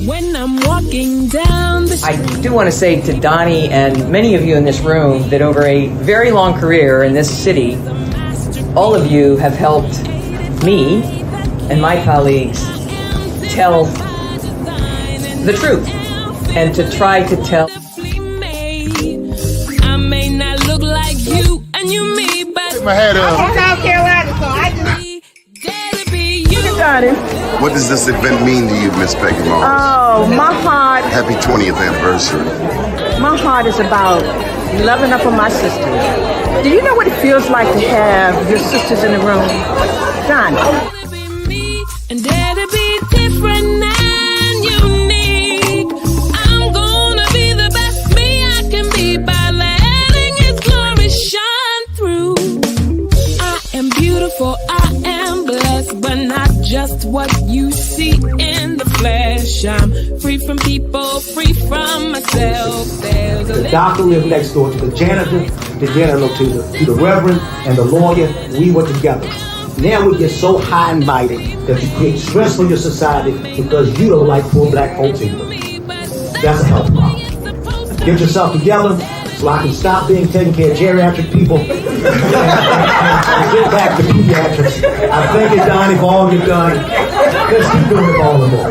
When I'm walking down the street. I do want to say to Doni and many of you in this room that over a very long career in this city, all of you have helped me and my colleagues tell the truth and to try to tell. I may not look like you and you me, but Take my hat off. I'm from South Carolina, so I just. What does this event mean to you, Miss Peggy Moss? Oh, my heart. Happy 20th anniversary. My heart is about loving up on my sisters. Do you know what it feels like to have your sisters in the room? Done. And dare to be different and unique. I'm gonna be the best me I can be by letting His glory shine through. I am beautiful, I am blessed, but not just what you see in the flesh. I'm free from people, free from myself. There's The doctor lived next door to the janitor, to the reverend, and the lawyer. We were together. Now we get so high and mighty that you create stress for your society because you don't like poor black folks either. That's a health problem. Get yourself together so I can stop being taking care of geriatric people and get back to pediatrics. I thank you, Doni, for all you've done. Let's keep doing it all the more.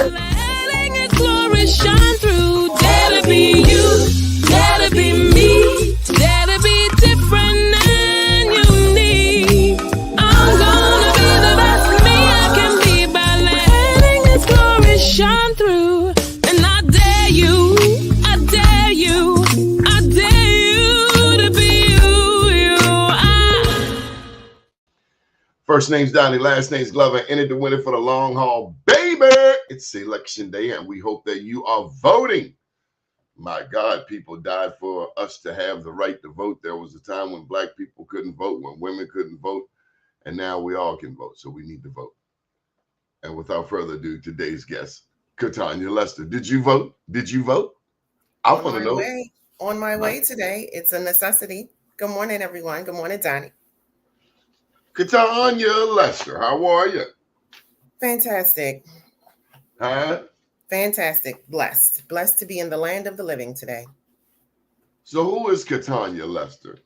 letting His glory shine through. Dare to be you, dare to be me, dare to be different and unique. I'm gonna be the best me I can be by letting His glory shine through. And I dare you, I dare you, I dare you to be you. First name's Doni, last name's Glover. Entered the winner for the long haul, baby. It's election day, and we hope that you are voting. My God, people died for us to have the right to vote. There was a time when black people couldn't vote, when women couldn't vote, and now we all can vote, so we need to vote. And without further ado, today's guest, Catonya Lester. Did you vote? Did you vote? I want to know. On my way today. It's a necessity. Good morning, everyone. Good morning, Doni. Catonya Lester, how are you? Fantastic. Huh? Fantastic. Blessed to be in the land of the living today. So who is Catonya Lester?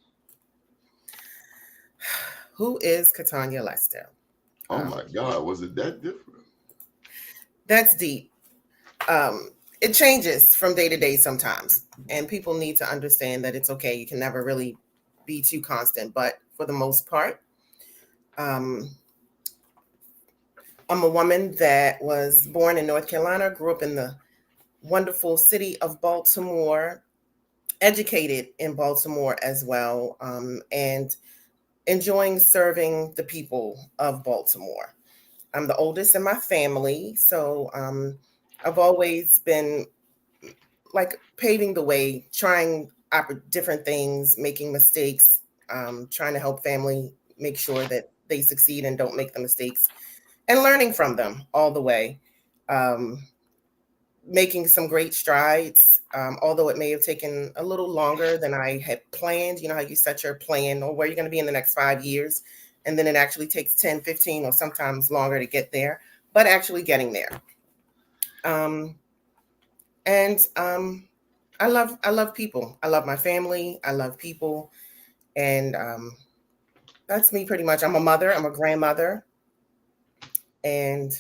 Who is Catonya Lester? Oh my God, was it that different? That's deep. It changes from day to day sometimes, and people need to understand that it's okay. You can never really be too constant, but for the most part, I'm a woman that was born in North Carolina, grew up in the wonderful city of Baltimore, educated in Baltimore as well, and enjoying serving the people of Baltimore. I'm the oldest in my family, so I've always been like paving the way, trying different things, making mistakes, trying to help family make sure that they succeed and don't make the mistakes, and learning from them all the way, making some great strides, although it may have taken a little longer than I had planned. You know how you set your plan or where you're going to be in the next 5 years, and then it actually takes 10, 15, or sometimes longer to get there, but actually getting there. I love people. I love my family. I love people. And that's me pretty much. I'm a mother. I'm a grandmother. And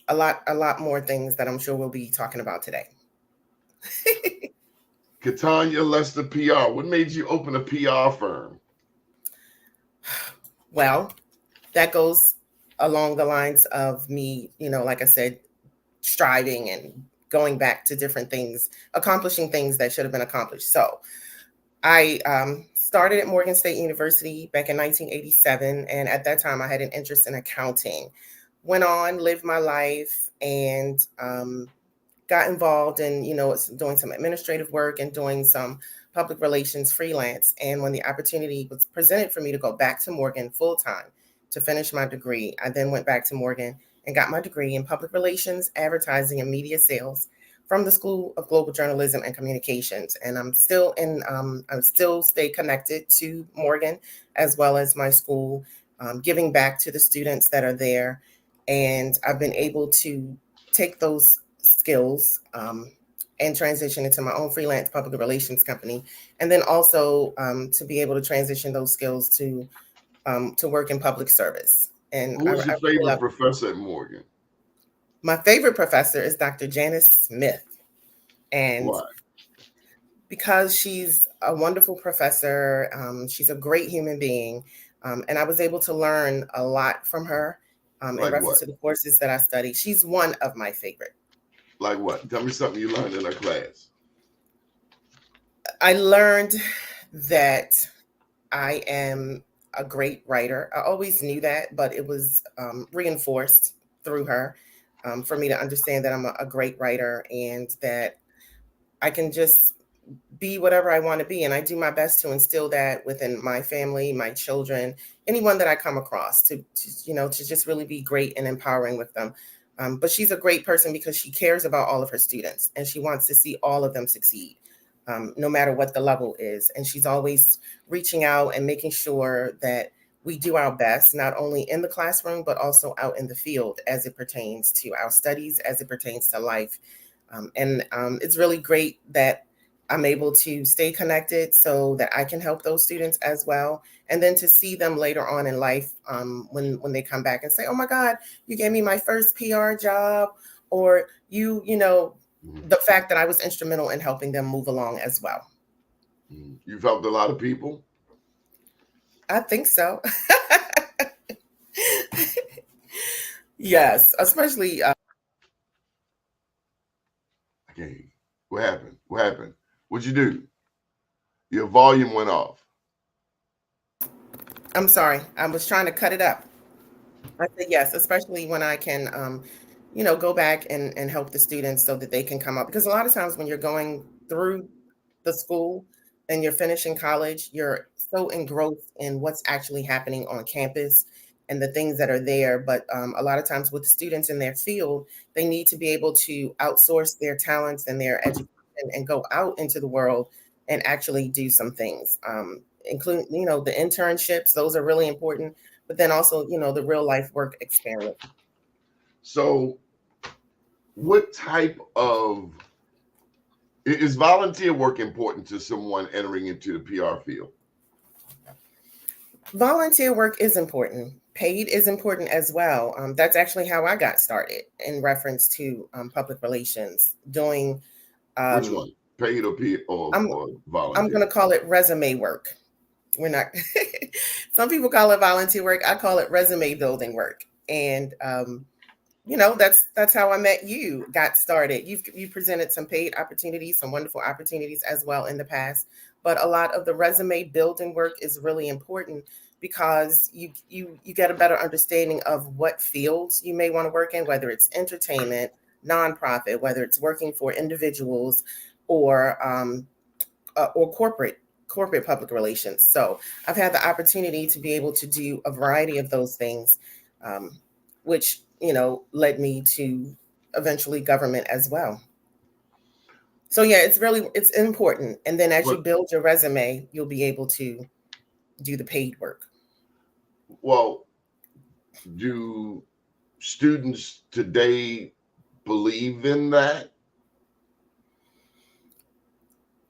a lot more things that I'm sure we'll be talking about today. Catonya Lester PR. What made you open a PR firm? Well, that goes along the lines of me, like I said, striving and going back to different things, accomplishing things that should have been accomplished. So I started at Morgan State University back in 1987. And at that time, I had an interest in accounting. Went on, lived my life, and got involved in, doing some administrative work and doing some public relations freelance. And when the opportunity was presented for me to go back to Morgan full time to finish my degree, I then went back to Morgan and got my degree in public relations, advertising, and media sales from the School of Global Journalism and Communications. And I'm still stay connected to Morgan as well as my school, giving back to the students that are there. And I've been able to take those skills and transition into my own freelance public relations company, and then also to be able to transition those skills to work in public service. And Who was I your really favorite love professor at Morgan? my favorite professor is Dr. Janice Smith, and Why? because she's a wonderful professor, she's a great human being, and I was able to learn a lot from her in Like reference what? to the courses that I studied. She's one of my favorite. Like what? Tell me something you learned in her class. I learned that I am a great writer. I always knew that, but it was reinforced through her for me to understand that I'm a great writer and that I can just be whatever I want to be. And I do my best to instill that within my family, my children, anyone that I come across to just really be great and empowering with them. But she's a great person because she cares about all of her students and she wants to see all of them succeed, no matter what the level is. And she's always reaching out and making sure that we do our best, not only in the classroom, but also out in the field as it pertains to our studies, as it pertains to life. And it's really great that I'm able to stay connected so that I can help those students as well. And then to see them later on in life when they come back and say, oh my God, you gave me my first PR job, or the fact that I was instrumental in helping them move along as well. You've helped a lot of people? I think so. Yes, especially. Okay. What happened? What happened? What'd you do? Your volume went off. I'm sorry. I was trying to cut it up. I said yes, especially when I can, go back and help the students so that they can come up. Because a lot of times when you're going through the school and you're finishing college, you're so engrossed in what's actually happening on campus and the things that are there. But a lot of times with students in their field, they need to be able to outsource their talents and their education and go out into the world and actually do some things, including, the internships. Those are really important. But then also, the real life work experience. So what type of is volunteer work important to someone entering into the PR field? Volunteer work is important. Paid is important as well. That's actually how I got started in reference to public relations, doing. Which one? Paid or volunteer? I'm going to call it resume work. We're not. Some people call it volunteer work. I call it resume building work. And that's how I met you. Got started. You presented some paid opportunities, some wonderful opportunities as well in the past. But a lot of the resume building work is really important because you get a better understanding of what fields you may want to work in, whether it's entertainment, nonprofit, whether it's working for individuals or corporate public relations. So I've had the opportunity to be able to do a variety of those things, which led me to eventually government as well. So yeah, it's important. And then as you build your resume, you'll be able to do the paid work. Well, do students today believe in that?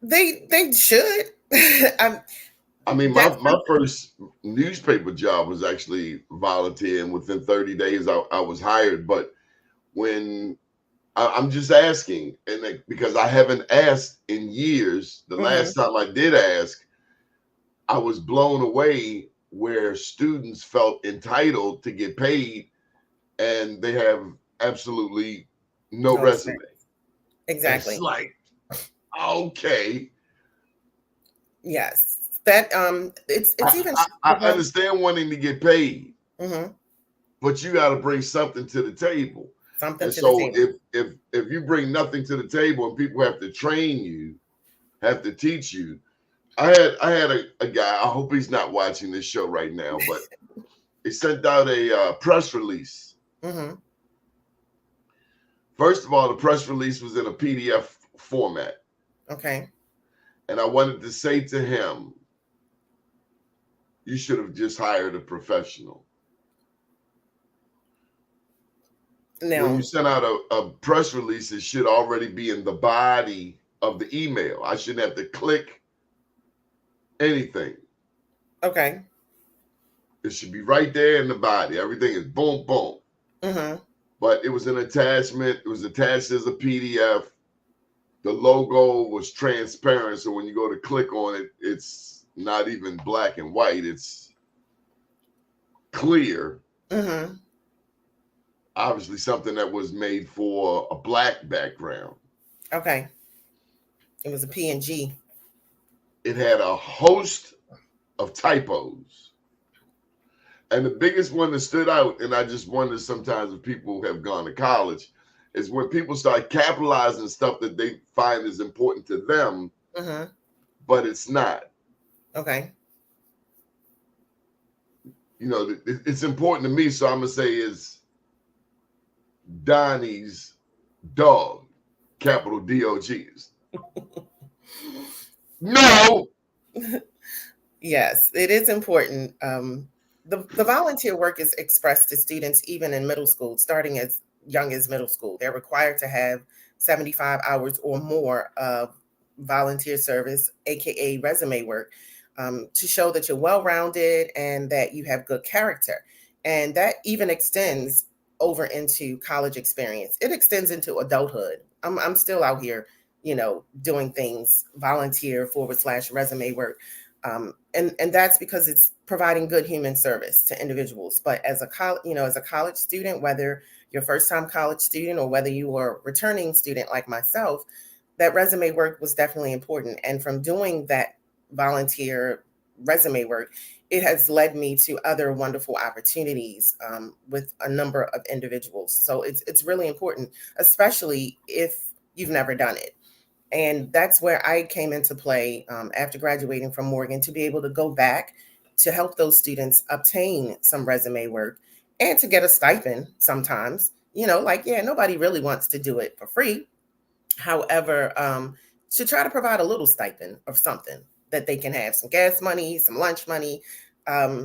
They should. I mean, my first newspaper job was actually volunteer, and within 30 days I was hired. But when I'm just asking, and because I haven't asked in years, the last time I did ask, I was blown away where students felt entitled to get paid, and they have absolutely no resume. Exactly. It's like, okay. Yes. That it's even. I understand wanting to get paid, but you got to bring something to the table. Something and to so the table. if you bring nothing to the table and people have to train you, have to teach you. I had a guy. I hope he's not watching this show right now, but he sent out a press release. First of all, the press release was in a PDF format. Okay. And I wanted to say to him, you should have just hired a professional. When you Now, send out a press release, it should already be in the body of the email. I shouldn't have to click anything. okay. It should be right there in the body. Everything is boom, boom. Mm-hmm. But it was an attachment. It was attached as a PDF. The logo was transparent, so when you go to click on it, it's not even black and white. It's clear. Mm-hmm. Obviously, something that was made for a black background. Okay. It was a PNG. It had a host of typos. And the biggest one that stood out, and I just wonder sometimes if people have gone to college, is when people start capitalizing stuff that they find is important to them, Mm-hmm. but it's not. Okay. You know, it's important to me, so I'm gonna say is Donnie's dog, capital D-O-G's. No. Yes, it is important. The volunteer work is expressed to students even in middle school, starting as young as middle school. They're required to have 75 hours or more of volunteer service, aka resume work, to show that you're well-rounded and that you have good character. And that even extends over into college experience. It extends into adulthood. I'm still out here, doing things, volunteer / resume work. And that's because it's providing good human service to individuals. But as a college student, whether you're a first-time college student or whether you are a returning student like myself, that resume work was definitely important. And from doing that volunteer resume work, it has led me to other wonderful opportunities with a number of individuals. So it's really important, especially if you've never done it. And that's where I came into play after graduating from Morgan, to be able to go back to help those students obtain some resume work and to get a stipend sometimes. Nobody really wants to do it for free. However, to try to provide a little stipend of something that they can have some gas money, some lunch money, to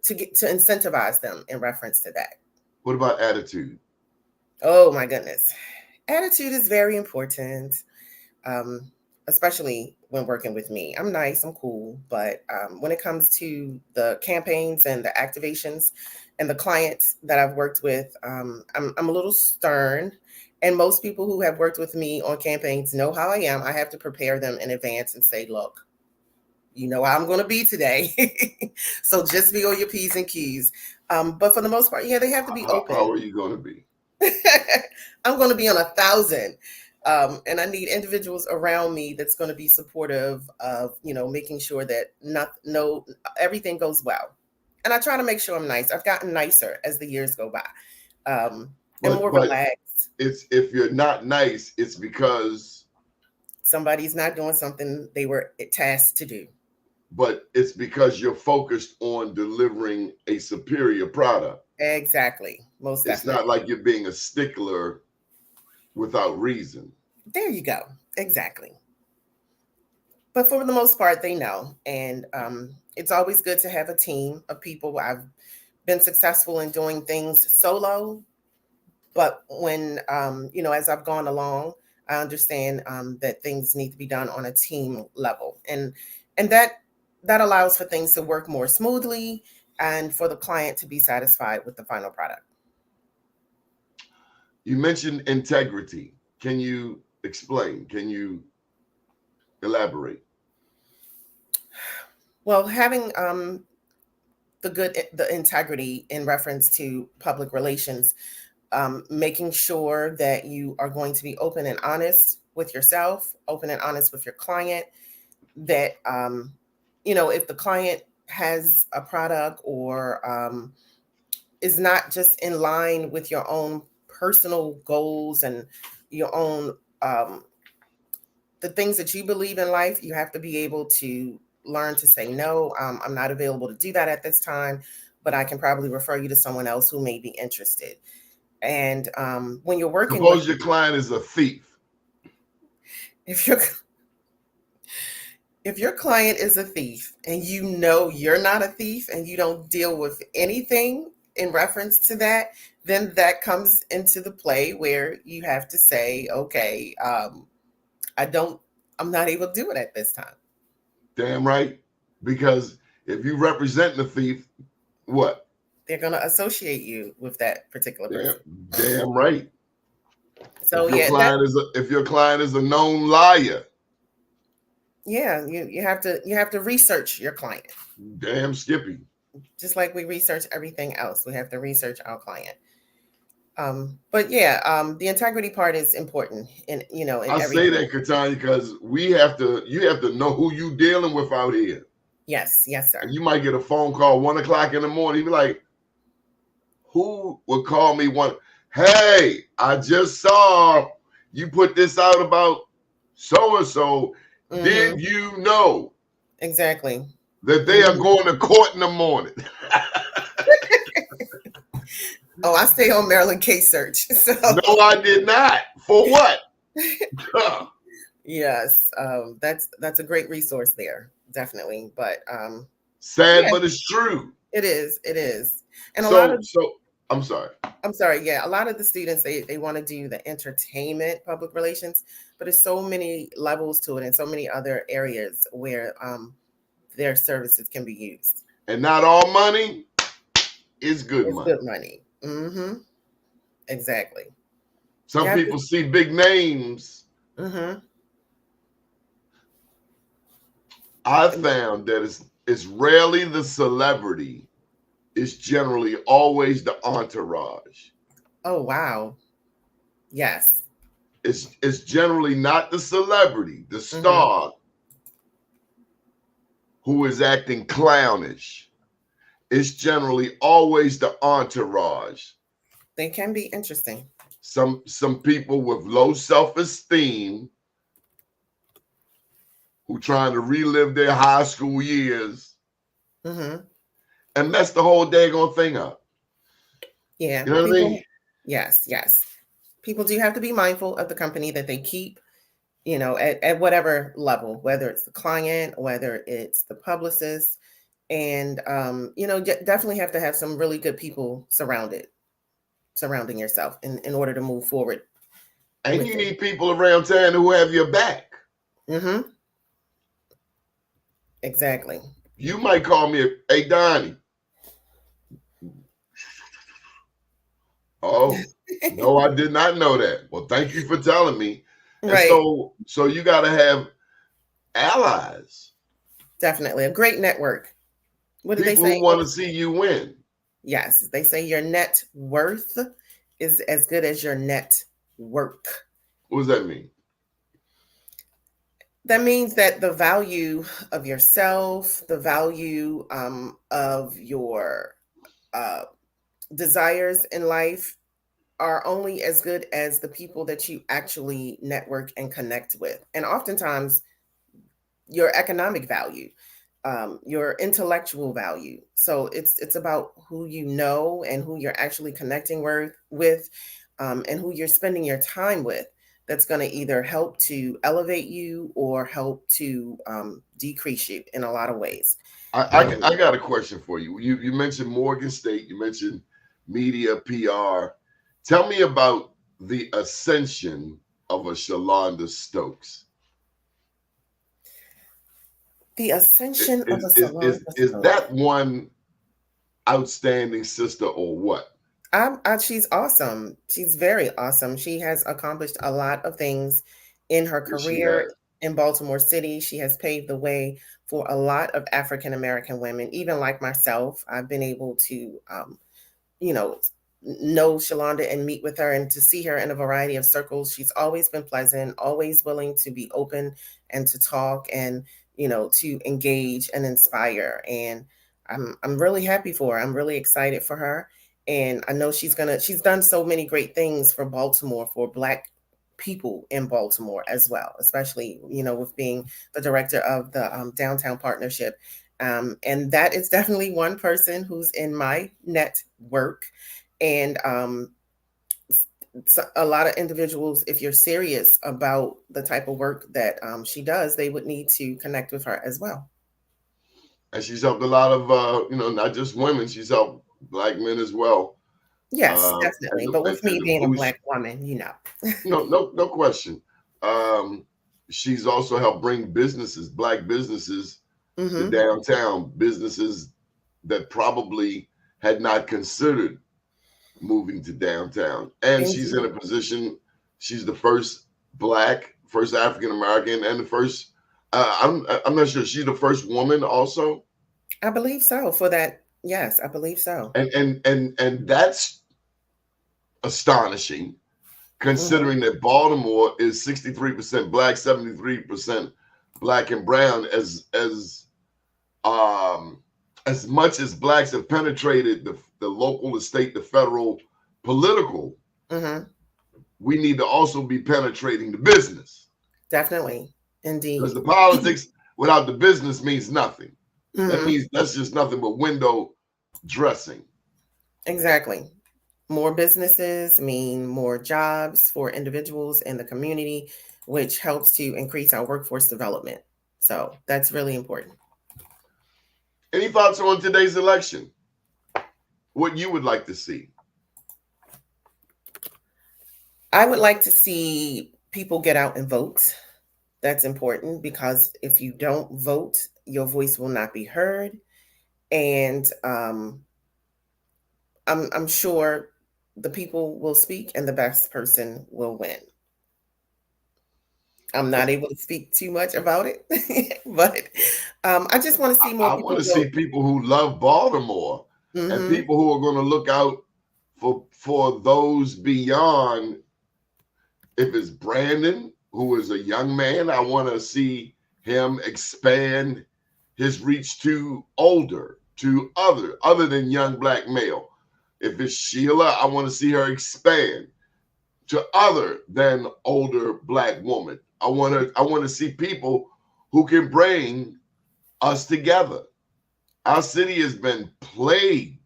incentivize them in reference to that. What about attitude? Oh my goodness. Attitude is very important. Especially when working with me. I'm nice, I'm cool, but when it comes to the campaigns and the activations and the clients that I've worked with, I'm a little stern. And most people who have worked with me on campaigns know how I am. I have to prepare them in advance and say, look, you know how I'm going to be today. So just be on your P's and Q's. But for the most part, they have to be open. How are you going to be? I'm going to be on 1,000. And I need individuals around me that's going to be supportive of, making sure that everything goes well. And I try to make sure I'm nice. I've gotten nicer as the years go by, and more relaxed. If you're not nice, it's because somebody's not doing something they were tasked to do. But it's because you're focused on delivering a superior product. Exactly. Most definitely. It's not like you're being a stickler without reason. There you go. Exactly. But for the most part, they know. And it's always good to have a team of people. I've been successful in doing things solo. But when, as I've gone along, I understand that things need to be done on a team level. And that allows for things to work more smoothly and for the client to be satisfied with the final product. You mentioned integrity. Can you explain? Can you elaborate? Well, having the integrity in reference to public relations, making sure that you are going to be open and honest with yourself, open and honest with your client, that, if the client has a product or is not just in line with your own personal goals and your own the things that you believe in life, you have to be able to learn to say no. I'm not available to do that at this time, but I can probably refer you to someone else who may be interested. And when you're working, suppose your client is a thief. If your client is a thief and you're not a thief and you don't deal with anything in reference to that, then that comes into the play where you have to say, okay, I'm not able to do it at this time. Damn right. Because if you represent the thief, what? They're going to associate you with that particular person. Damn right. So If your client is a known liar, you have to research your client. damn Skippy. Just like we research everything else, we have to research our client. But the integrity part is important. I say that, Catonya, because you have to know who you dealing with out here. Yes, sir. And you might get a phone call 1 o'clock in the morning. You be like, who would call me hey, I just saw you put this out about so-and-so. Mm-hmm. Did you know? Exactly. That they are going to court in the morning. Oh, I stay on Maryland case search. So. No, I did not. For what? Yes, that's a great resource there, definitely. But sad, but it's true. It is. And I'm sorry. Yeah, a lot of the students they want to do the entertainment public relations, but there's so many levels to it and so many other areas where their services can be used. And not all money is good money. Good money. Mm-hmm. Exactly. Some people see big names. Mm-hmm. I found that it's rarely the celebrity. It's generally always the entourage. Oh, wow. Yes. It's generally not the celebrity, the star, who is acting clownish. It's generally always the entourage. They can be interesting. Some people with low self-esteem who trying to relive their high school years and mess the whole daggone thing up. Yeah. You know what I mean? Yes. People do have to be mindful of the company that they keep, at whatever level, whether it's the client, whether it's the publicist, and, definitely have to have some really good people surrounding yourself in order to move forward. And you need people around town who have your back. Mm-hmm. Exactly. You might call me, hey, Doni. Oh, no, I did not know that. Well, thank you for telling me. Right. And so you got to have allies. Definitely. A great network. What do they say? People who want to see you win. Yes. They say your net worth is as good as your net work. What does that mean? That means that the value of yourself, the value of your desires in life are only as good as the people that you actually network and connect with. And oftentimes your economic value, your intellectual value. So it's about who you know and who you're actually connecting with and who you're spending your time with. That's going to either help to elevate you or help to decrease you in a lot of ways. I got a question for you. You mentioned Morgan State. You mentioned media, PR. Tell me about the ascension of a Shalonda Stokes. The ascension of a Shalonda Stokes. Is that one outstanding sister or what? She's awesome. She's very awesome. She has accomplished a lot of things in her career in Baltimore City. She has paved the way for a lot of African American women, even like myself. I've been able to, know Shalonda and meet with her and to see her in a variety of circles. She's always been pleasant, always willing to be open and to talk and, to engage and inspire. And I'm really happy for her. I'm really excited for her. And I know she's done so many great things for Baltimore, for Black people in Baltimore as well, especially, with being the director of the Downtown Partnership. And that is definitely one person who's in my network. And a lot of individuals, if you're serious about the type of work that she does, they would need to connect with her as well. And she's helped a lot of, not just women, she's helped Black men as well. Yes, definitely. But with me being a Black woman, no question. She's also helped bring businesses, Black businesses, to downtown, businesses that probably had not considered moving to downtown. And she's in a position, she's the first Black, first African American, and the first, I'm not sure, she's the first woman also. I believe so. For that, yes, I believe so. And that's astonishing, considering that Baltimore is 63% Black, 73% Black and brown. As much as Blacks have penetrated the local, the state, the federal political, we need to also be penetrating the business. Definitely, indeed. Because the politics without the business means nothing. That means that's just nothing but window dressing. Exactly. More businesses mean more jobs for individuals in the community, which helps to increase our workforce development. So that's really important. Any thoughts on today's election? What you would like to see? I would like to see people get out and vote. That's important because if you don't vote, your voice will not be heard. And I'm sure the people will speak and the best person will win. I'm not able to speak too much about it, but I just want to see more people. I want to see people who love Baltimore and people who are going to look out for those beyond. If it's Brandon, who is a young man, I want to see him expand his reach to older, to other than young Black male. If it's Sheila, I want to see her expand to other than older Black woman. I want to see people who can bring us together. Our city has been plagued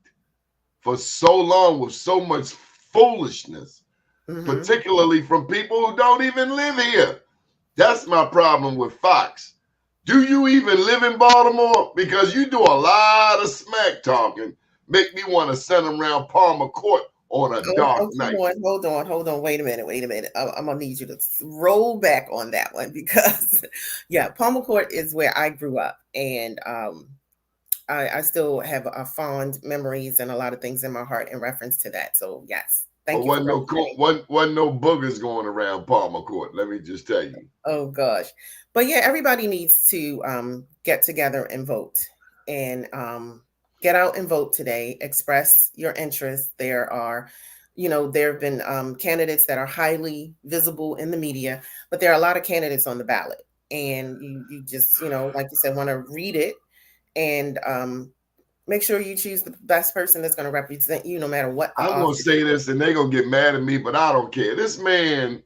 for so long with so much foolishness, particularly from people who don't even live here. That's my problem with Fox. Do you even live in Baltimore? Because you do a lot of smack talking. Make me want to send them around Palmer Court on a dark night. Hold on. Wait a minute. I'm going to need you to roll back on that one because, Palmer Court is where I grew up. And I still have fond memories and a lot of things in my heart in reference to that. So, yes. Thank you. Wasn't no boogers going around Palmer Court. Let me just tell you. Oh, gosh. But, everybody needs to get together and vote. And get out and vote today. Express your interest. There have been candidates that are highly visible in the media, but there are a lot of candidates on the ballot. And you just, like you said, want to read it and make sure you choose the best person that's going to represent you no matter what. I'm going to say this and they're going to get mad at me, but I don't care. This man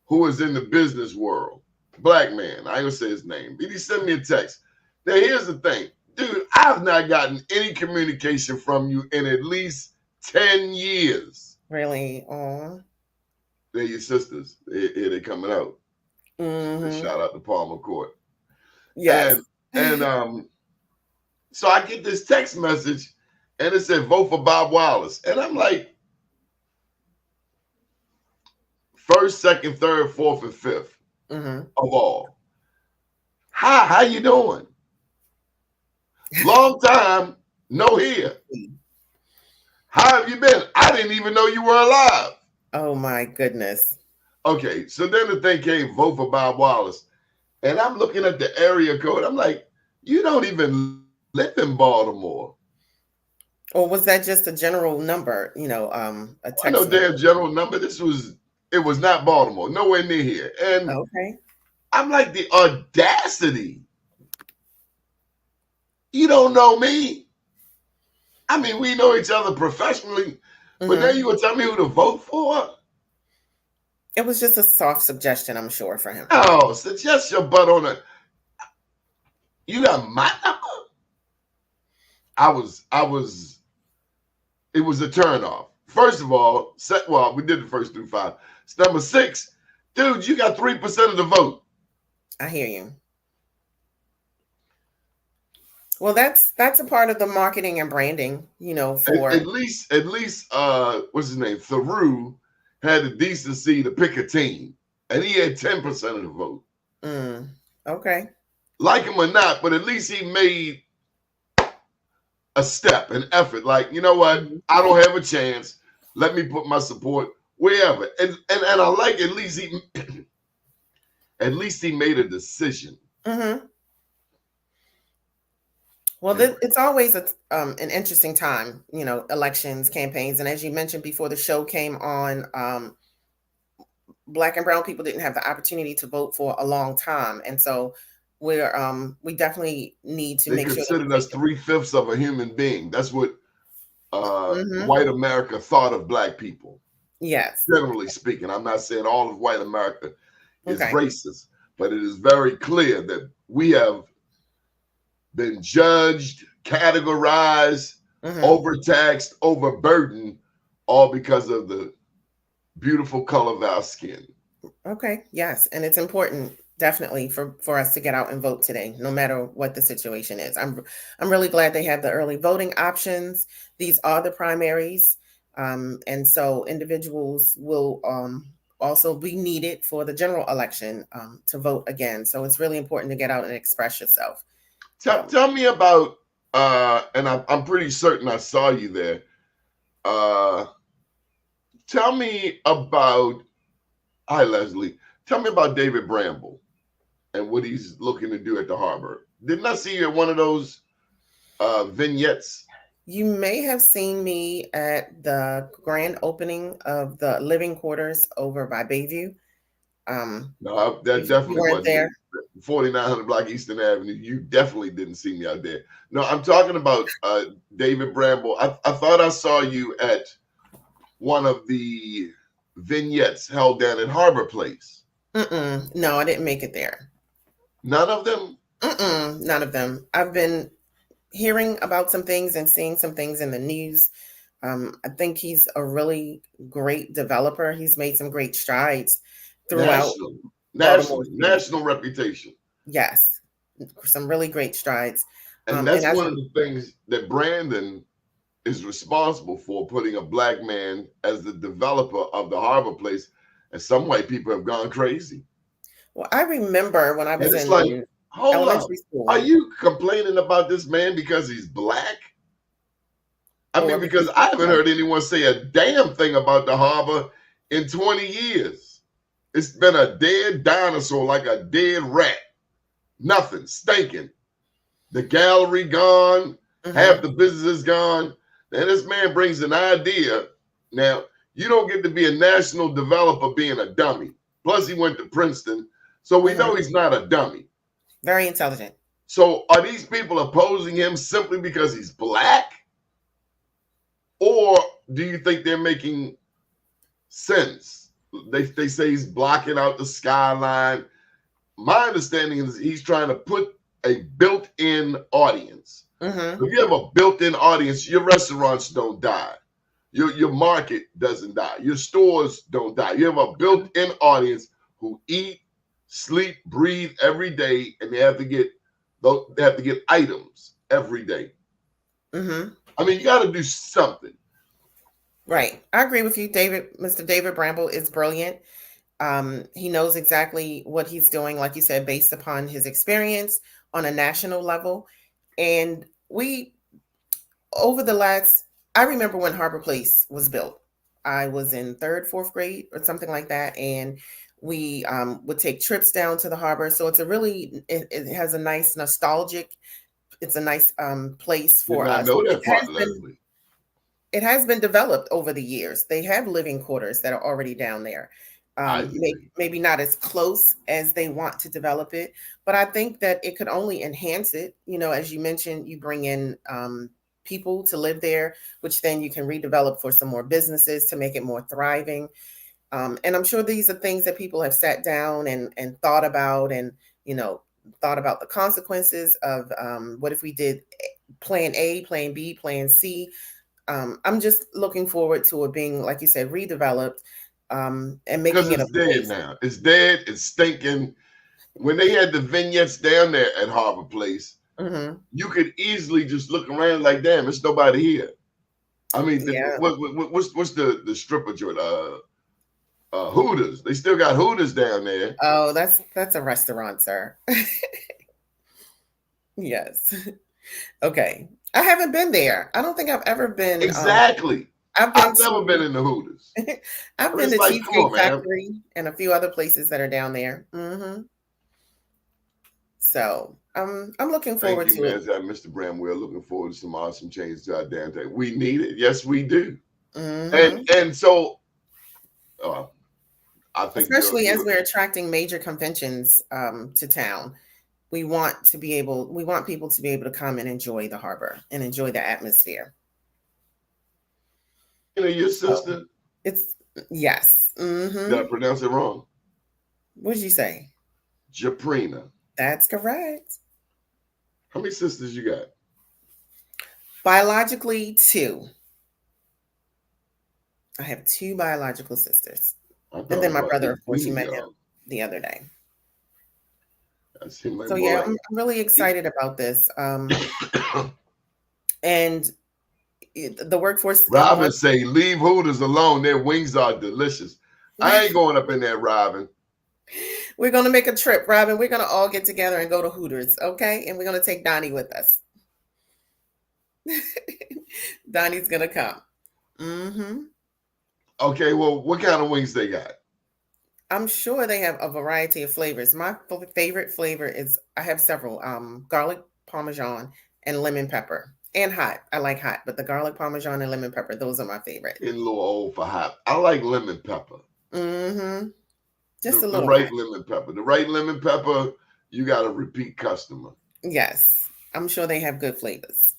who is in the business world, Black man, I ain't going to say his name, but he sent me a text. Now, here's the thing. Dude, I've not gotten any communication from you in at least 10 years. Really? Aw. They're your sisters. Here they coming out. Shout out to Palmer Court. Yes. And so I get this text message and it said, vote for Bob Wallace. And I'm like, first, second, third, fourth, and fifth of all. Hi, how you doing? Long time, no here. How have you been? I didn't even know you were alive. Oh my goodness. Okay, so then the thing came, vote for Bob Wallace. And I'm looking at the area code. I'm like, you don't even live in Baltimore. Or was that just a general number, a text? No damn general number. It was not Baltimore, nowhere near here. And I'm like, the audacity. You don't know me. I mean, we know each other professionally, but now you would tell me who to vote for? It was just a soft suggestion, I'm sure, for him. Oh, suggest your butt on a... You got my number? It was a turnoff. First of all, we did the first through 5. Number 6, dude, you got 3% of the vote. I hear you. Well, that's a part of the marketing and branding, for. At least, what's his name? Theroux had the decency to pick a team, and he had 10% of the vote. Okay. Like him or not, but at least he made a step, an effort. Like, you know what? I don't have a chance. Let me put my support wherever. And I like at least he at least he made a decision. Well, it's always an interesting time, elections, campaigns, and as you mentioned before the show came on, Black and brown people didn't have the opportunity to vote for a long time, and so we definitely need to They make sure that considered us 3/5 of a human being. That's what white America thought of Black people. Yes. Generally speaking, I'm not saying all of white America is Okay. racist, but it is very clear that we have been judged, categorized, overtaxed, overburdened, all because of the beautiful color of our skin. Okay. Yes, and it's important definitely for us to get out and vote today, no matter what the situation is. I'm really glad they have the early voting options. These are the primaries, and so individuals will also be needed for the general election to vote again. So it's really important to get out and express yourself. Tell me about, and I'm pretty certain I saw you there. Tell me about, hi Leslie, tell me about David Bramble and what he's looking to do at the harbor. Didn't I see you at one of those vignettes? You may have seen me at the grand opening of the living quarters over by Bayview. No, that definitely weren't wasn't there. 4900 Block Eastern Avenue. You definitely didn't see me out there. No, I'm talking about David Bramble. I thought I saw you at one of the vignettes held down at Harbor Place. No, I didn't make it there. None of them? None of them. I've been hearing about some things and seeing some things in the news. I think he's a really great developer. He's made some great strides throughout national reputation. Yes, some really great strides. And that's one of the things that Brandon is responsible for, putting a Black man as the developer of the Harbor Place. And some white people have gone crazy. Well, I remember when I was in elementary school. Are you complaining about this man because he's Black? I mean, because I haven't heard anyone say a damn thing about the harbor in 20 years. It's been a dead dinosaur, like a dead rat. Nothing, stinking. The gallery gone, half the business is gone. And this man brings an idea. Now, you don't get to be a national developer being a dummy. Plus, he went to Princeton, so we know he's not a dummy. Very intelligent. So are these people opposing him simply because he's Black? Or do you think they're making sense? They say he's blocking out the skyline. My understanding is he's trying to put a built-in audience. If you have a built-in audience, your restaurants don't die. Your market doesn't die. Your stores don't die. You have a built-in audience who eat, sleep, breathe every day, and they have to get items every day. I mean, you got to do something. Right. I agree with you, David. Mr. David Bramble is brilliant. He knows exactly what he's doing, like you said, based upon his experience on a national level. And I remember when Harbor Place was built. I was in 3rd, 4th grade or something like that. And we would take trips down to the harbor. So it's it has a nice nostalgic, it's a nice place for us. It has been developed over the years. They have living quarters that are already down there. Maybe not as close as they want to develop it, but I think that it could only enhance it. As you mentioned, you bring in people to live there, which then you can redevelop for some more businesses to make it more thriving. And I'm sure these are things that people have sat down and thought about, and thought about the consequences of what if we did plan A, plan B, plan C. I'm just looking forward to it being, like you said, redeveloped and making it a dead now. It's dead. It's stinking. When they had the vignettes down there at Harbor Place, Mm-hmm. you could easily just look around like, damn, there's nobody here. I mean, Yeah. what's the stripper joint? Hooters. They still got Hooters down there. Oh, that's a restaurant, sir. Yes. Okay. I haven't been there. I don't think I've ever been. Exactly. I've been I've never been to in the Hooters. I've I mean, been it's to like, come on, Cheesecake man. Factory and a few other places that are down there. Mm-hmm. So I'm looking Thank forward you, to man. it. Mr. Bram, we're looking forward to some awesome changes to our downtown. We need it. Yes, we do. Mm-hmm. And so I think Especially as you're we're attracting major conventions to town. We want people to be able to come and enjoy the harbor and enjoy the atmosphere. your So sister. it's yes. Did I Mm-hmm. pronounce it wrong? What did you say? Japrina. That's correct. How many sisters you got? Biologically, two. I have two biological sisters. I And thought it then was my about brother, of course, 18 you of met him y'all. the other day. That seemed like So more yeah, like I'm really excited about this. And the workforce Robin wants. say, leave Hooters alone. Their wings are delicious. I ain't going up in there, Robin. We're gonna make a trip, Robin. We're gonna all get together and go to Hooters, okay? And we're gonna take Doni with us. Donnie's gonna come. Mm-hmm. Okay, well, what kind of wings they got? I'm sure they have a variety of flavors. My favorite flavor is I have several: garlic parmesan and lemon pepper, and hot. I like hot, but the garlic parmesan and lemon pepper, those are my favorite. Getting a little old for hot. I like lemon pepper. Mm-hmm. Just a The little right bit. lemon pepper. The right lemon pepper, you got a repeat customer. Yes, I'm sure they have good flavors.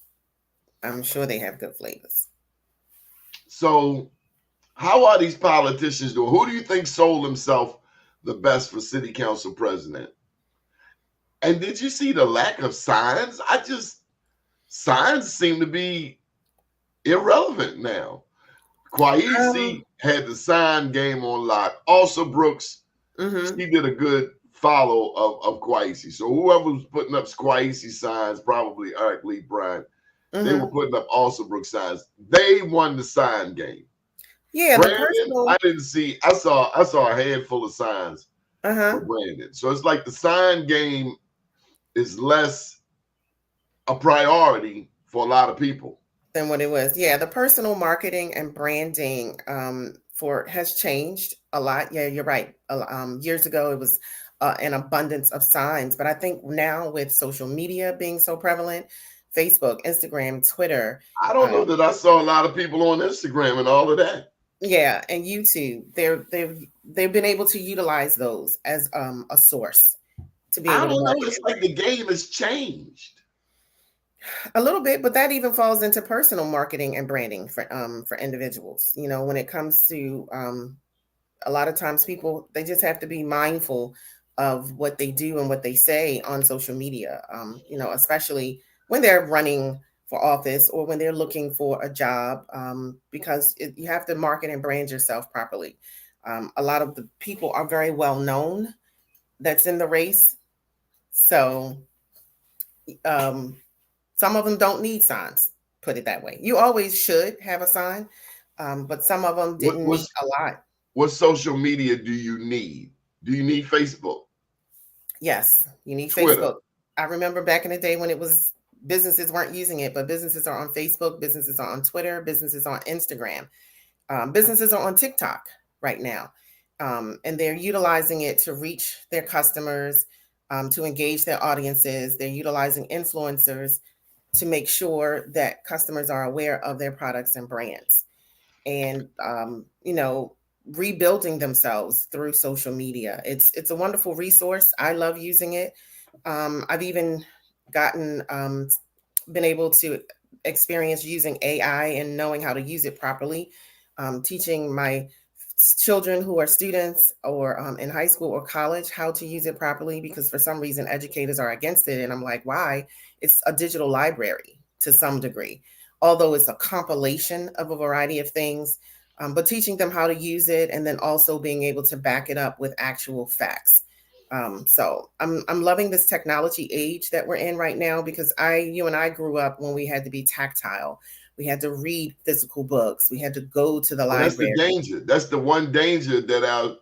I'm sure they have good flavors. So, how are these politicians doing? Who do you think sold himself the best for city council president? And did you see the lack of signs? Signs seem to be irrelevant now. Um. Kwesi had the sign game on lock. Also, Brooks, Mm-hmm. she did a good follow of Kwesi. So whoever was putting up Kwesi signs, probably Eric Lee Bryant, they were Mm-hmm. putting up also Brooks signs. They won the sign game. Yeah, the Brandon, personal. I didn't see. I saw a handful of signs for Uh-huh. Brandon. So it's like the sign game is less a priority for a lot of people. Than what it was. Yeah, the personal marketing and branding for has changed a lot. Yeah, you're right. Years ago, it was an abundance of signs, but I think now with social media being so prevalent, Facebook, Instagram, Twitter, I don't know that I saw a lot of people on Instagram and all of that. yeah, and YouTube, they've been able to utilize those as a source to be I able to don't know. market It's and like the brand. game has changed. A little bit, but that even falls into personal marketing and branding for individuals. You know, when it comes to a lot of times people they just have to be mindful of what they do and what they say on social media. You know, especially when they're running for office or when they're looking for a job, because you have to market and brand yourself properly. A lot of the people are very well known that's in the race, so um, some of them don't need signs, put it that way. You always should have a sign, but some of them What didn't need what's a lot. what social media do you need? Do you need Facebook, Yes, you need Twitter? Facebook. I remember back in the day when it was businesses weren't using it, but businesses are on Facebook, businesses are on Twitter, businesses are on Instagram, businesses are on TikTok right now. And they're utilizing it to reach their customers, to engage their audiences. They're utilizing influencers to make sure that customers are aware of their products and brands and you know, rebuilding themselves through social media. It's a wonderful resource. I love using it. I've even gotten been able to experience using AI and knowing how to use it properly. Teaching my children who are students or in high school or college how to use it properly because for some reason educators are against it and I'm like, why? It's a digital library to some degree, although it's a compilation of a variety of things, but teaching them how to use it and then also being able to back it up with actual facts. So I'm loving this technology age that we're in right now, because you and I grew up when we had to be tactile. We had to read physical books. We had to go to the Well, that's the library. danger. That's the one danger that our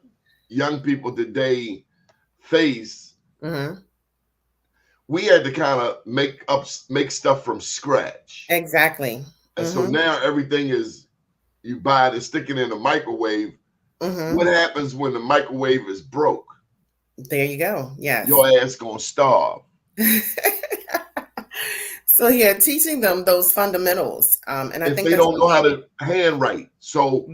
young people today face. Hmm. We had to kind of make stuff from scratch. Exactly. And so Hmm. now everything is, you buy it and stick it in the microwave. Hmm. What happens when the microwave is broke? There you go. Yes. Your ass gonna starve. So yeah, teaching them those fundamentals, and I If think they that's don't what know how to handwrite. So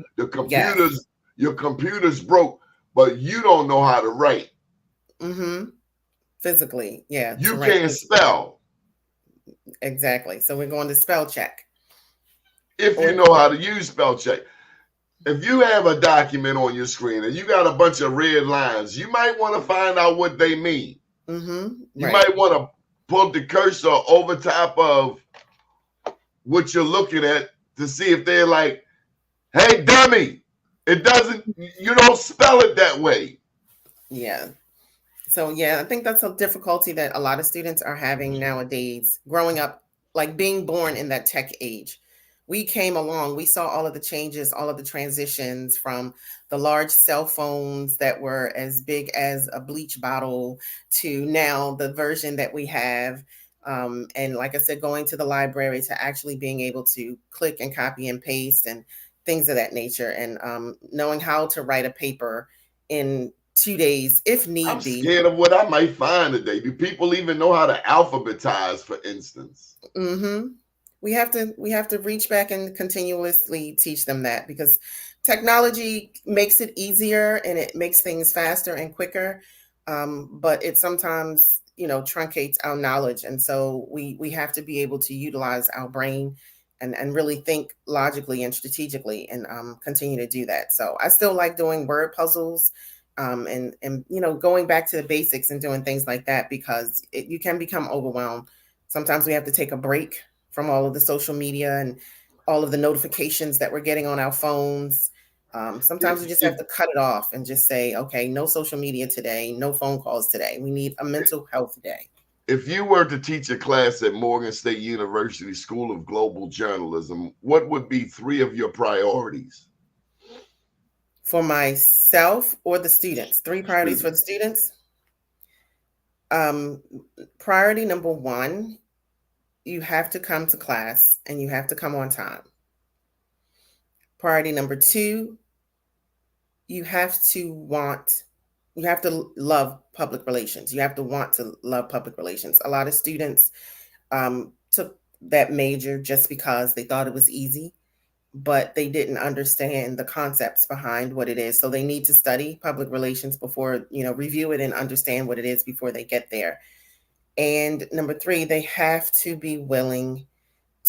yes. your computer's broke, but you don't know how to write. Hmm. Physically, yeah, to You write can't spell. exactly. So we're going to spell check. If you Or know how to use spell check. If you have a document on your screen and you got a bunch of red lines, you might want to find out what they mean. You right. might want to put the cursor over top of what you're looking at to see if they're like, hey, dummy, you don't spell it that way. Yeah. So yeah, I think that's a difficulty that a lot of students are having nowadays, growing up, like being born in that tech age. We came along, we saw all of the changes, all of the transitions from the large cell phones that were as big as a bleach bottle to now the version that we have. And like I said, going to the library to actually being able to click and copy and paste and things of that nature, and knowing how to write a paper in 2 days if I'm need be. scared of what I might find today. Do people even know how to alphabetize, for instance? Hmm. We have to reach back and continuously teach them that, because technology makes it easier and it makes things faster and quicker, but it sometimes truncates our knowledge, and so we have to be able to utilize our brain and really think logically and strategically, and continue to do that. So I still like doing word puzzles, and going back to the basics and doing things like that, because you can become overwhelmed. Sometimes we have to take a break from all of the social media and all of the notifications that we're getting on our phones. Sometimes If, we just have if, to cut it off and just say, okay, no social media today, no phone calls today. We need a mental health day. if you were to teach a class at Morgan State University School of Global Journalism, what would be 3 of your priorities? For myself or the students? 3 priorities for the Students. students. Um, Priority number 1, you have to come to class and you have to come on time. Priority number 2, you have to love public relations. You have to want to love public relations. A lot of students took that major just because they thought it was easy, but they didn't understand the concepts behind what it is. So they need to study public relations before, review it and understand what it is before they get there. And number 3, they have to be willing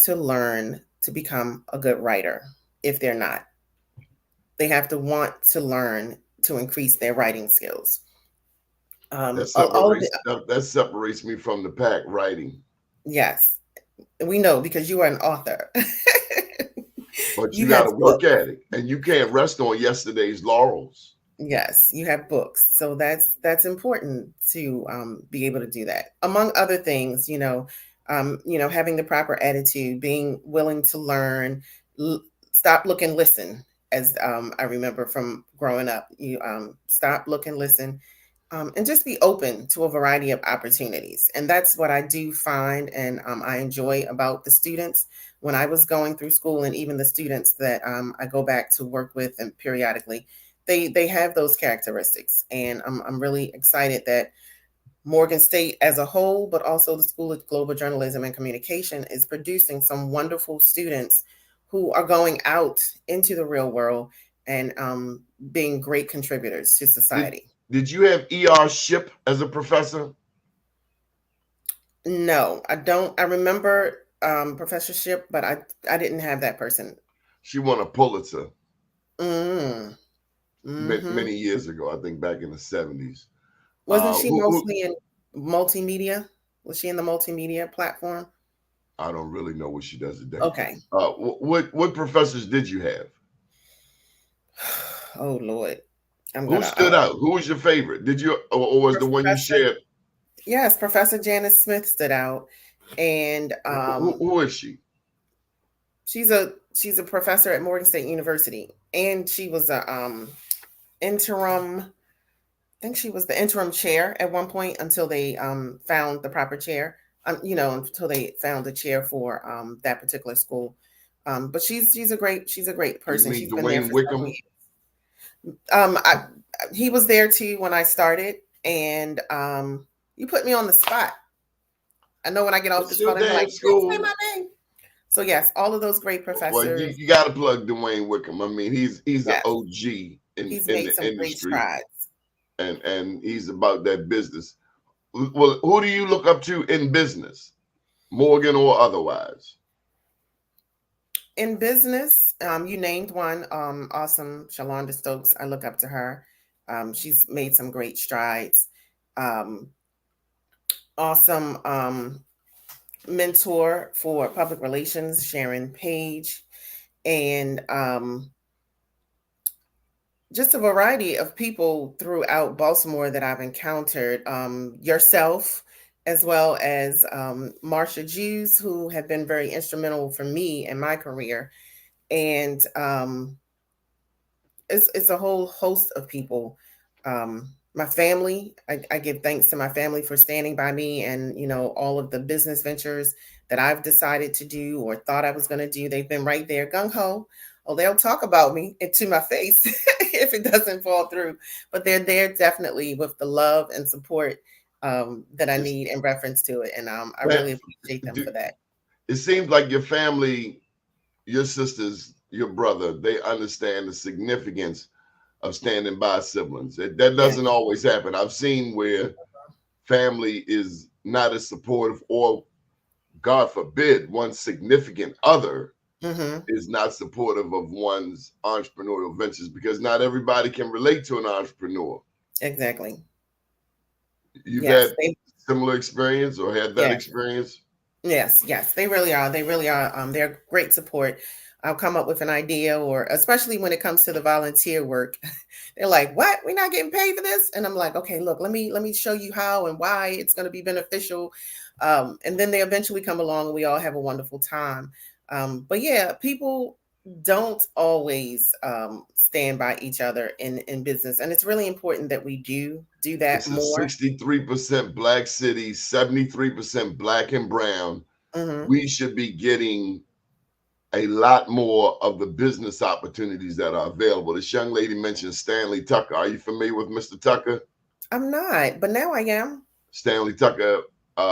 to learn to become a good writer. If they're not, they have to want to learn to increase their writing skills. That All of separates the that separates me from the pack, writing. yes, we know, because you are an author. But you You got have to work books. at it, and you can't rest on yesterday's laurels. Yes, you have books. So that's important to be able to do that. Among other things, having the proper attitude, being willing to learn, stop, look, and listen. As I remember from growing up, you stop, look, and listen, and just be open to a variety of opportunities. And that's what I do find, and I enjoy about the students when I was going through school, and even the students that I go back to work with and periodically. They have those characteristics, and I'm really excited that Morgan State as a whole, but also the School of Global Journalism and Communication, is producing some wonderful students who are going out into the real world and being great contributors to Did society. did you have E.R. Ship as a professor? No, I don't. I remember professorship, but I didn't have that person. She won a Pulitzer Mm, hmm. many years ago, I think back in the 70s. Wasn't she Who mostly in multimedia? Was she in the multimedia platform? I don't really know what she does today. Okay. What professors did you have? Oh Lord. Who stood out? Who was your favorite? Did you, or was the one you shared? Yes, Professor Janice Smith stood out, and Who is she? she's a professor at Morgan State University, and she was a interim. I think she was the interim chair at one point until they found the proper chair. Until they found a chair for that particular school. But she's a great You person. mean She's been there Dwayne for several Wickham? years. He was there too when I started, and you put me on the spot. I know when I get off this call, they're like, "Don't say my name." So yes, all of those great professors. Well, you got to plug Dwayne Wickham. I mean, he's an OG he's in made the some great industry, strides. and he's about that business. Well, who do you look up to in business, Morgan or otherwise? In business, you named one, awesome, Shalonda Stokes. I look up to her. She's made some great strides. Awesome mentor for public relations, Sharon Page, and just a variety of people throughout Baltimore that I've encountered. Yourself, as well as Marsha Jews, who have been very instrumental for me in my career. And it's a whole host of people. My family, I give thanks to my family for standing by me, and all of the business ventures that I've decided to do or thought I was going to do. They've been right there, gung ho. Oh, they'll talk about me to my face if it doesn't fall through, but they're there definitely with the love and support that I need in reference to it, and I really appreciate them for that. It seems like your family, your sisters, your brother, they understand the significance of standing by siblings. That doesn't always happen. I've seen where family is not as supportive, or God forbid, one significant other is not supportive of one's entrepreneurial ventures, because not everybody can relate to an entrepreneur. Exactly. You've had similar experience or had that experience? Yes, they really are. They're great support. I'll come up with an idea, or especially when it comes to the volunteer work, they're like, "What? We're not getting paid for this?" And I'm like, "Okay, look, let me show you how and why it's going to be beneficial." And then they eventually come along, and we all have a wonderful time. But yeah, people don't always stand by each other in business, and it's really important that we do that it's more. 63% Black city, 73% Black and brown. We should be getting a lot more of the business opportunities that are available. This young lady mentioned Stanley Tucker. Are you familiar with Mr. Tucker? I'm not, but now I am. Stanley Tucker,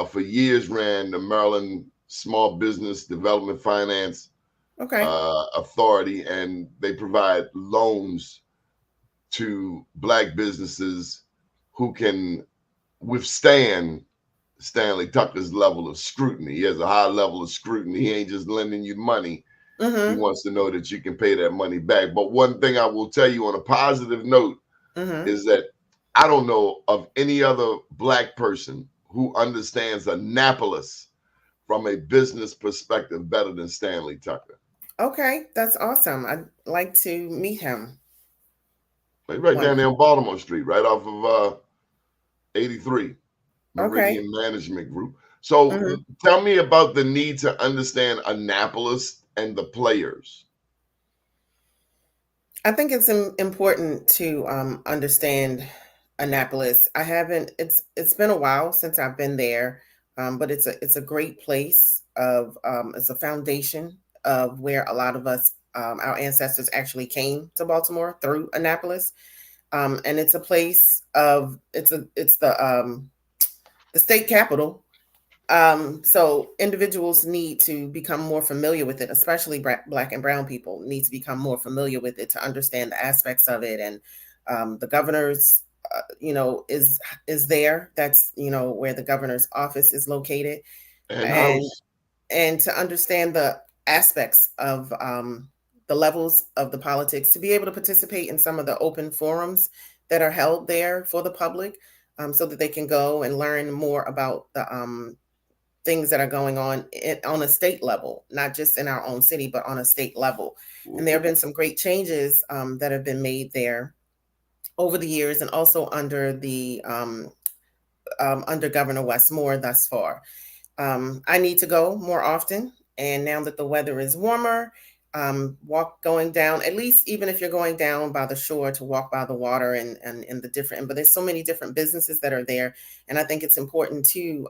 for years, ran the Maryland Small Business Development Finance Authority, and they provide loans to Black businesses who can withstand Stanley Tucker's level of scrutiny. He has a high level of scrutiny. He ain't just lending you money. He wants to know that you can pay that money back. But one thing I will tell you on a positive note is that I don't know of any other Black person who understands Annapolis from a business perspective better than Stanley Tucker. Okay, that's awesome. I'd like to meet him. Right down there on Baltimore Street, right off of 83, Meridian Management Group. So tell me about the need to understand Annapolis and the players. I think it's important to understand Annapolis. It's been a while since I've been there, but it's a great place it's a foundation of where a lot of us, our ancestors, actually came to Baltimore through Annapolis. And it's a place of it's the state capital. So individuals need to become more familiar with it, especially Black and brown people need to become more familiar with it to understand the aspects of it. And the governor's, is there. That's, where the governor's office is located. And to understand the aspects of the levels of the politics, to be able to participate in some of the open forums that are held there for the public, so that they can go and learn more about the things that are going on a state level, not just in our own city, but on a state level. And there have been some great changes that have been made there over the years, and also under the under Governor Westmore thus far. I need to go more often, and now that the weather is warmer, going down, at least even if you're going down by the shore to walk by the water and the different, but there's so many different businesses that are there. And I think it's important to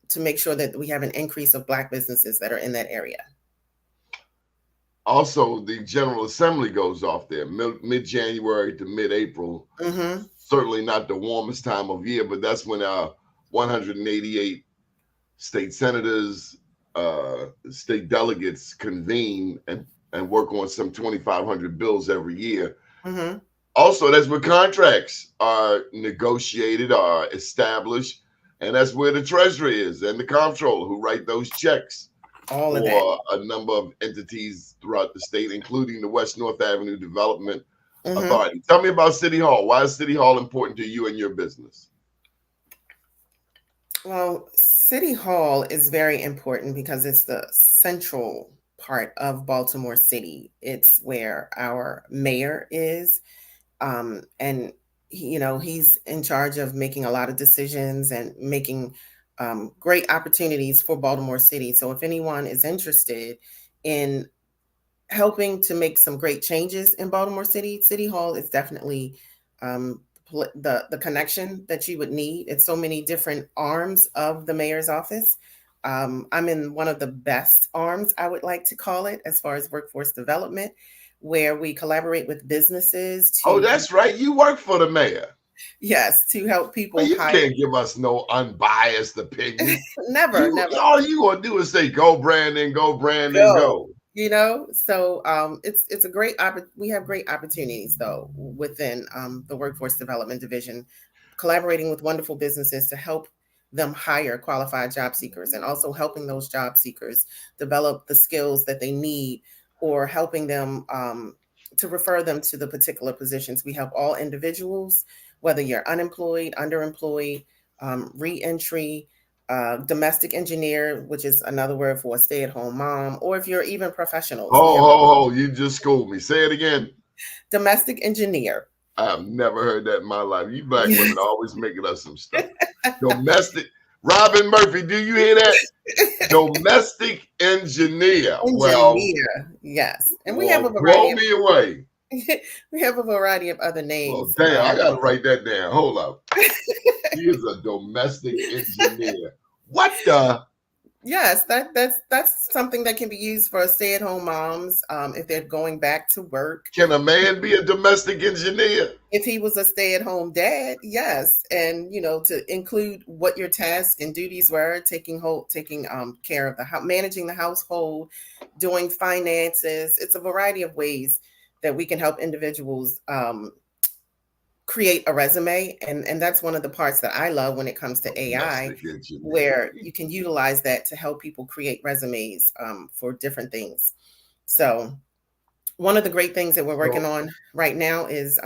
to make sure that we have an increase of Black businesses that are in that area. Also, the General Assembly goes off there mid-January to mid-April. Mm-hmm. Certainly not the warmest time of year, but that's when 188 state senators, state delegates convene and work on some 2,500 bills every year. Mm-hmm. Also, that's where contracts are negotiated, are established, and that's where the treasurer is and the comptroller who write those checks All of for a number of entities throughout the state, including the West North Avenue Development Authority. Tell me about City Hall. Why is City Hall important to you and your business? Well, City Hall is very important because it's the central part of Baltimore City. It's where our mayor is. And he's in charge of making a lot of decisions and making great opportunities for Baltimore City. So if anyone is interested in helping to make some great changes in Baltimore City, City Hall is definitely the connection that you would need. It's so many different arms of the mayor's office. I'm in one of the best arms, I would like to call it, as far as workforce development, where we collaborate with businesses. Oh, that's right. You work for the mayor. Yes, to help people. Well, you can't give us no unbiased opinion. Never. All you gonna do is say, "Go, Brandon, go, Brandon, go." So it's a great we have great opportunities though within the workforce development division, collaborating with wonderful businesses to help them hire qualified job seekers, and also helping those job seekers develop the skills that they need, or helping them to refer them to the particular positions. We help all individuals, whether you're unemployed, underemployed, re-entry, domestic engineer, which is another word for a stay-at-home mom, or if you're even professionals. You just schooled me. Say it again. Domestic engineer. I've never heard that in my life. You Black women always making up some stuff. Domestic. Robin Murphy, do you hear that? Domestic engineer. Well, yes. And we have a variety. Blow me away. We have a variety of other names. Well, damn, I gotta write that down. Hold up. He is a domestic engineer. What the? Yes, that's something that can be used for stay-at-home moms if they're going back to work. Can a man be a domestic engineer? If he was a stay-at-home dad, yes, and to include what your tasks and duties were, taking care of the house, managing the household, doing finances. It's a variety of ways that we can help individuals create a resume. And that's one of the parts that I love when it comes to AI, where you can utilize that to help people create resumes for different things. So one of the great things that we're working on right now is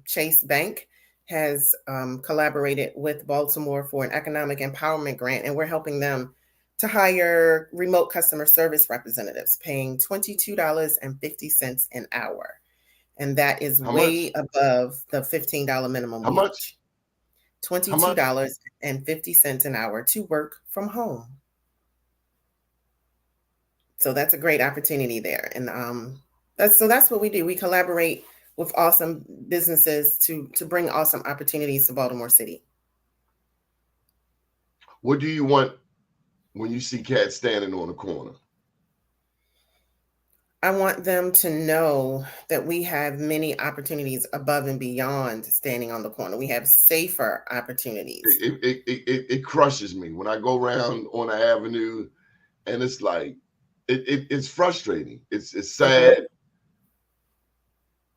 Chase Bank has collaborated with Baltimore for an economic empowerment grant, and we're helping them to hire remote customer service representatives, paying $22.50 an hour. And that is way above the $15 minimum wage. How much? $22.50 an hour to work from home. So that's a great opportunity there. And that's what we do. We collaborate with awesome businesses to bring awesome opportunities to Baltimore City. What do you want when you see cats standing on the corner? I want them to know that we have many opportunities above and beyond standing on the corner. We have safer opportunities. It crushes me when I go around on the avenue, and it's like it's frustrating. It's sad.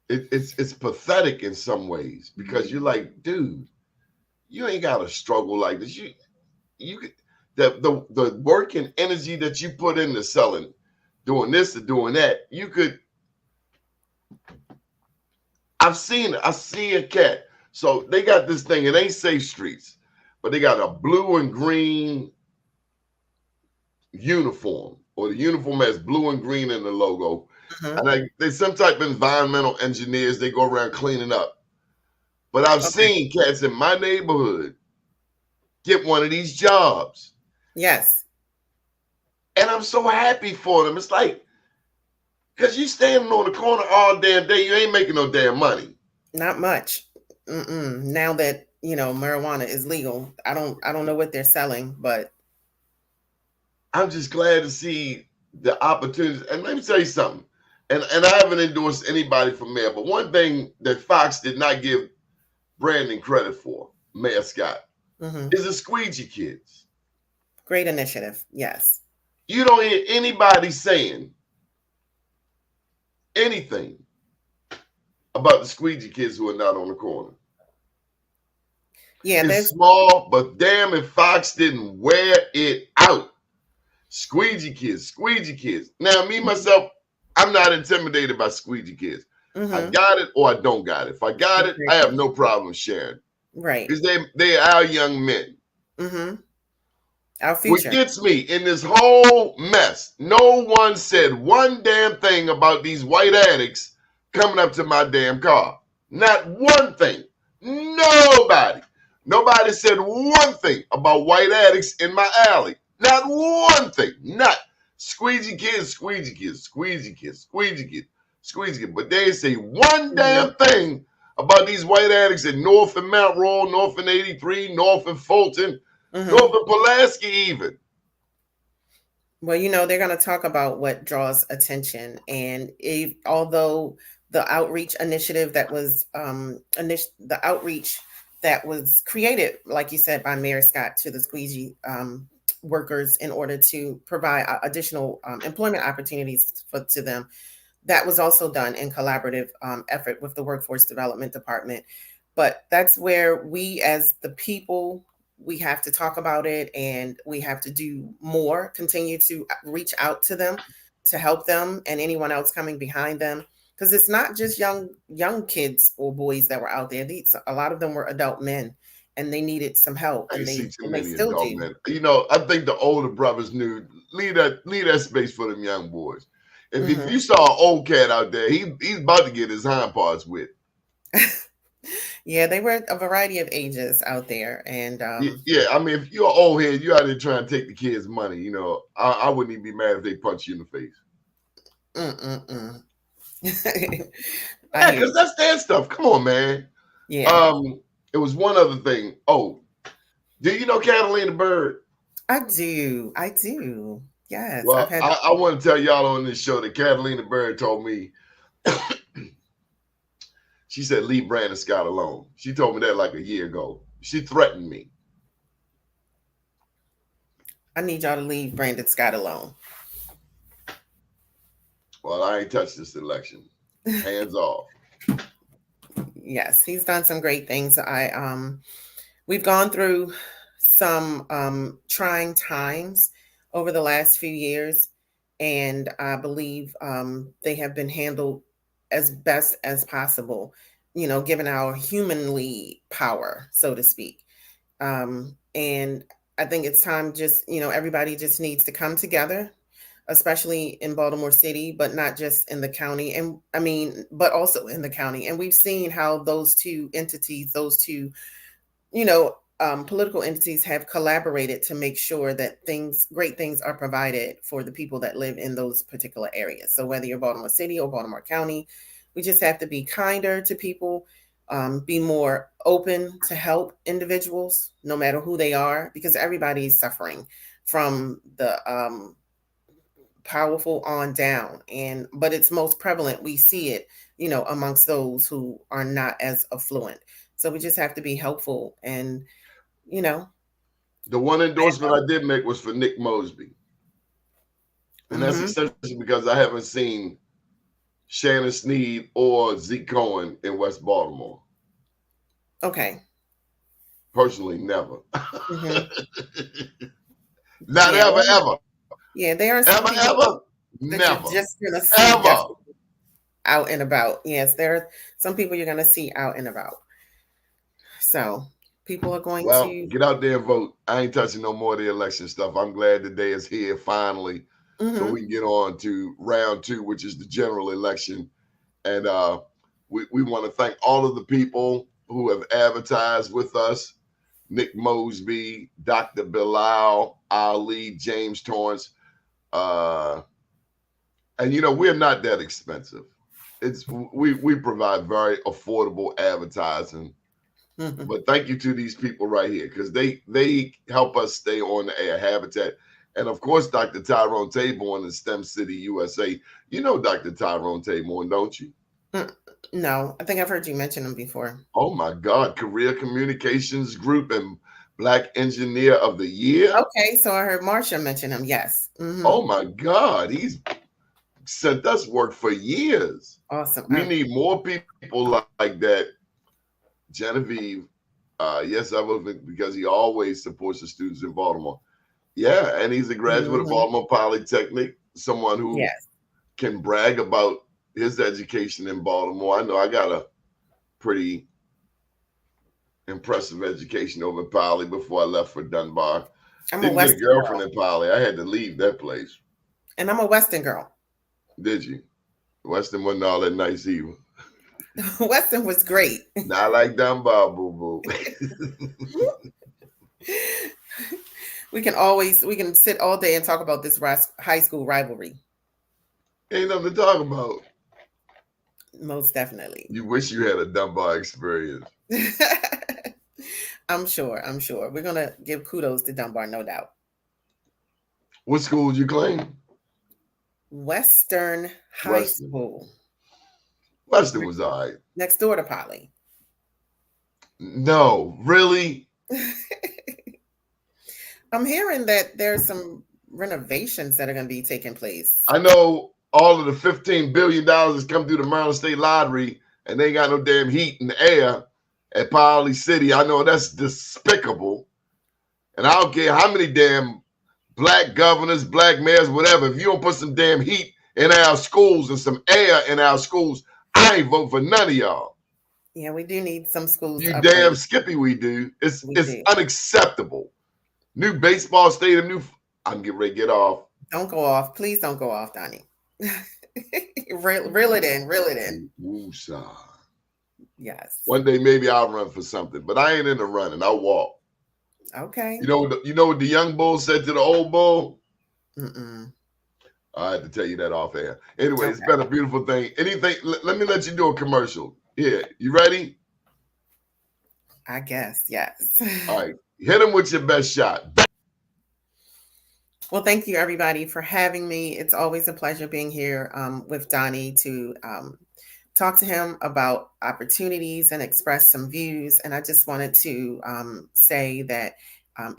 It's pathetic in some ways, because you're like, dude, you ain't got to struggle like this. You the work and energy that you put into selling, doing this or doing that, you could. I've seen it. I see a cat. So they got this thing. It ain't Safe Streets, but they got a blue and green uniform, or the uniform has blue and green in the logo. And they some type of environmental engineers. They go around cleaning up. But I've Okay. seen cats in my neighborhood get one of these jobs. Yes. And I'm so happy for them. It's like, because you standing on the corner all damn day, you ain't making no damn money. Not much. Now that, marijuana is legal, I don't know what they're selling, but I'm just glad to see the opportunities. And let me tell you something. And I haven't endorsed anybody for mayor, but one thing that Fox did not give Brandon credit for, Mayor Scott, is the squeegee kids. great initiative. Yes. You don't hear anybody saying anything about the squeegee kids who are not on the corner. Yeah, It's there's small, but damn if Fox didn't wear it out. Squeegee kids. Now, me, myself, I'm not intimidated by squeegee kids. I got it or I don't got it. If I got it, I have no problem sharing. right. Because they are our young men. Our What future. gets me in this whole mess, no one said one damn thing about these white addicts coming up to my damn car. Not one thing. Nobody. Nobody said one thing about white addicts in my alley. Not one thing. Not squeegee kids. But they didn't say one damn thing about these white addicts in North and Mount Royal, North and 83, North and Fulton, North and Pulaski even. Well, they're going to talk about what draws attention. And although the outreach initiative that was the outreach that was created, like you said, by Mayor Scott to the squeegee workers in order to provide additional employment opportunities to them, that was also done in collaborative effort with the Workforce Development Department. But that's where we as the people, we have to talk about it, and we have to do more, continue to reach out to them, to help them and anyone else coming behind them. Because it's not just young kids or boys that were out there. A lot of them were adult men, and they needed some help, and they still do. Men. I think the older brothers knew leave that space for them young boys. If you saw an old cat out there, he's about to get his hind parts with. Yeah, they were a variety of ages out there, and yeah. I mean, if you're an old head, you out there trying to take the kids' money. I wouldn't even be mad if they punch you in the face. Yeah, because that's their stuff. Come on, man. Yeah. It was one other thing. Oh, do you know Catalina Bird? I do. Yes. Well, I want to tell y'all on this show that Catalina Bird told me. She said, leave Brandon Scott alone. She told me that like a year ago. She threatened me. I need y'all to leave Brandon Scott alone. Well, I ain't touched this election. Hands off. Yes, he's done some great things. We've gone through some trying times over the last few years, and I believe they have been handled as best as possible, given our humanly power, so to speak. And I think it's time everybody just needs to come together, especially in Baltimore City, but not just in the county. But also in the county. And we've seen how those two entities, political entities have collaborated to make sure that great things are provided for the people that live in those particular areas. So whether you're Baltimore City or Baltimore County, we just have to be kinder to people, be more open to help individuals, no matter who they are, because everybody is suffering from the powerful on down. But it's most prevalent. We see it, amongst those who are not as affluent. So we just have to be helpful and, The one endorsement I did make was for Nick Mosby. And that's essentially because I haven't seen Shannon Sneed or Zeke Cohen in West Baltimore. Okay. Personally, never. Not ever. Yeah, there are some ever. Never. You're just gonna see out and about. Yes, there are some people you're gonna see out and about. So people are going to get out there and vote. I ain't touching no more of the election stuff. I'm glad the day is here finally, so we can get on to round 2, which is the general election. And we want to thank all of the people who have advertised with us: Nick Mosby, Dr. Bilal, Ali, James Torrance. And we're not that expensive. We provide very affordable advertising. But thank you to these people right here, because they help us stay on the air. Habitat. And of course, Dr. Tyrone Taborn in STEM City, USA. You know Dr. Tyrone Taborn, don't you? No, I think I've heard you mention him before. Oh my God, Career Communications Group and Black Engineer of the Year. Okay, so I heard Marsha mention him. Yes. Oh my God, he's sent us work for years. Awesome. We need more people like that. Genevieve, yes, I will, because he always supports the students in Baltimore. Yeah, and he's a graduate of Baltimore Polytechnic, someone who can brag about his education in Baltimore. I know I got a pretty impressive education over in Poly before I left for Dunbar. Didn't get a girlfriend in Poly. I had to leave that place. And I'm a Western girl. Did you? Western wasn't all that nice either. Western was great. Not like Dunbar, boo-boo. We can sit all day and talk about this high school rivalry. Ain't nothing to talk about. Most definitely. You wish you had a Dunbar experience. I'm sure. We're going to give kudos to Dunbar, no doubt. What school did you claim? Western High School. Western was all right. Next door to Poly. No, really? I'm hearing that there's some renovations that are going to be taking place. I know all of the $15 billion has come through the Maryland State Lottery, and they ain't got no damn heat in the air at Poly City. I know that's despicable. And I don't care how many damn black governors, black mayors, whatever. If you don't put some damn heat in our schools and some air in our schools, I ain't vote for none of y'all. Yeah, we do need some schools. You damn skippy, we do. It's unacceptable. New baseball stadium, I'm getting ready to get off. Don't go off. Please don't go off, Donnie. Reel it in. Woosah. Yes. One day maybe I'll run for something, but I ain't into running. I'll walk. Okay. You know what the young bull said to the old bull? Mm-mm. I had to tell you that off air. Anyway, It's been a beautiful thing. Anything? Let me let you do a commercial. Here, you ready? I guess, yes. All right. Hit him with your best shot. Well, thank you, everybody, for having me. It's always a pleasure being here with Donnie to talk to him about opportunities and express some views. And I just wanted to say that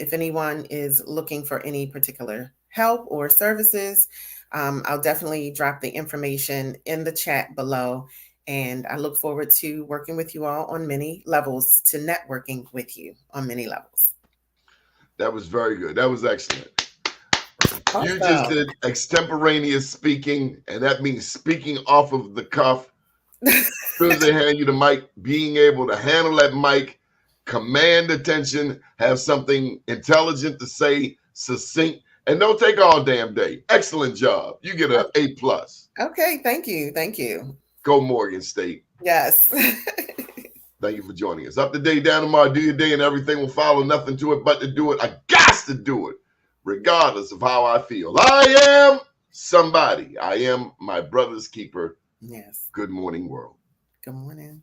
if anyone is looking for any particular help or services, I'll definitely drop the information in the chat below. And I look forward to working with you all on many levels, to networking with you on many levels. That was very good. That was excellent. Awesome. You just did extemporaneous speaking, and that means speaking off of the cuff. As soon as they hand you the mic, being able to handle that mic, command attention, have something intelligent to say, succinct, and don't take all damn day. Excellent job. You get an A+. Okay, thank you. Thank you. Go Morgan State. Yes. Thank you for joining us. Up to date, down tomorrow. Do your day and everything will follow. Nothing to it but to do it. I got to do it, regardless of how I feel. I am somebody. I am my brother's keeper. Yes. Good morning, world. Good morning.